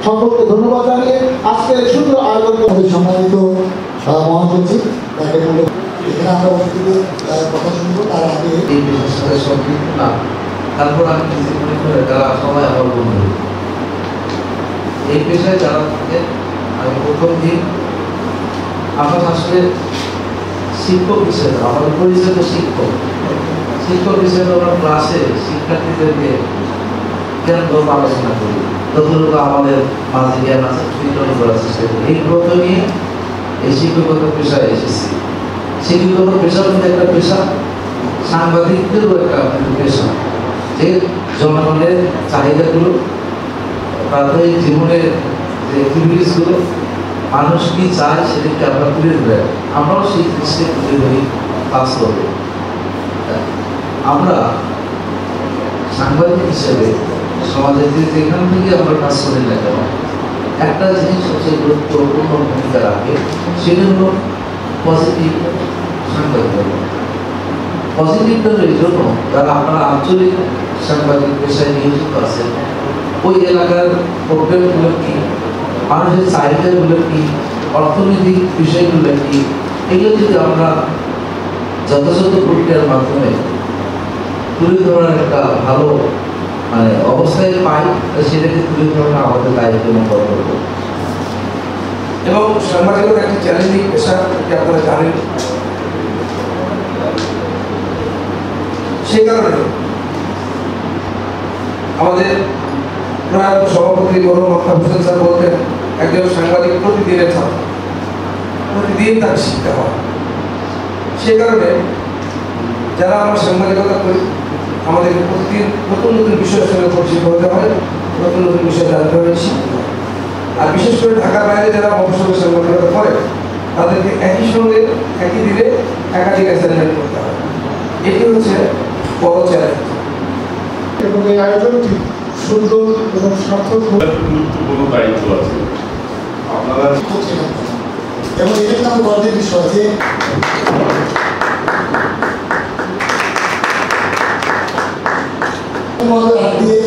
সকলকে ধন্যবাদ জানিয়ে আজকের সুন্দর আয়োজন সম্মানিত মহাসচিব তাকে এখানে আমরা অতিথিদের কথা শুনবো। তার আগে এই পেশার সাথে সম্পৃক্ত না, তারপর আমি নিজে মনে করে তারা সবাই আমার বন্ধু। এই পেশায় যারা থাকে আমি প্রথম দিন আমার আসলে শিক্ষক হিসেবে আমার পরিচয় তো শিক্ষক হিসেবে আমরা ক্লাসে শিক্ষার্থীদেরকে জ্ঞান গল্প আলোচনা করি, যতটুকু আমাদের মাঝে জ্ঞান আছে বিতরণ করার চেষ্টা করি। এই ব্রত নিয়ে এই শিক্ষকতার পেশায় এসেছি। শিক্ষকতার পেশার মধ্যে একটা পেশা, সাংবাদিকদেরও একটা পেশা, যে জনগণের চাহিদাগুলো, প্রাথমিক জীবনের যে অ্যাক্টিভিটিসগুলো, মানুষ কি চায় সেদিকে আমরা তুলে ধরে আমরাও সেই দৃষ্টি তুলে ধরি কাজ করবো। আমরা সাংবাদিক হিসেবে সমাজের যেখান থেকে আমরা কাজ করি না কেন, একটা জিনিস সবচেয়ে গুরুত্বপূর্ণ ভূমিকা রাখে, সেটা হলো পজিটিভ সাংবাদিকতা। পজিটিভটার এই জন্য যারা আপনারা আঞ্চলিক সাংবাদিক পেশায় নিয়োজিত আছেন, ওই এলাকার প্রবলেমগুলো কি, মানুষের চাহিদাগুলো কি, অর্থনৈতিক বিষয়গুলো কি, এগুলো যদি আমরা যথাযথ প্রক্রিয়ার মাধ্যমে তুলে ধরার একটা ভালো অবস্থায় পাই, সেটাকে তুলে ধরার আমাদের দায়িত্ব এবং কর্তব্য। এবং সাংবাদিকতা একটা চ্যালেঞ্জিং পেশা, আপনারা জানেন। সেই কারণে আমাদের প্রয়াত সভাপতি মরহুম আক্তার হোসেন স্যার বলতেন, একজন সাংবাদিক প্রতিদিনের ছাত্র, প্রতিদিন তাকে শিখতে হয়। সে কারণে যারা আমরা সাংবাদিকতা করি, আমাদেরকে প্রতিদিন নতুন নতুন বিষয়ের সঙ্গে পরিচিত হতে হয়, নতুন নতুন বিষয় জানতে হবে, শিখতে হয়। আর বিশেষ করে ঢাকার বাইরে যারা মফস্বলের সাংবাদিকতা করে, তাদেরকে একই সঙ্গে একই দিনে একাধিক অ্যাসাইনমেন্ট করতে হয়। এটি হচ্ছে বড় চ্যালেঞ্জ। এবং এই আয়োজনটি সুন্দর এবং সার্থক গুরুত্বপূর্ণ দায়িত্ব আছে আপনারা করছেন। এবং এটার নাম গর্বের বিষয় যে হাত দিয়ে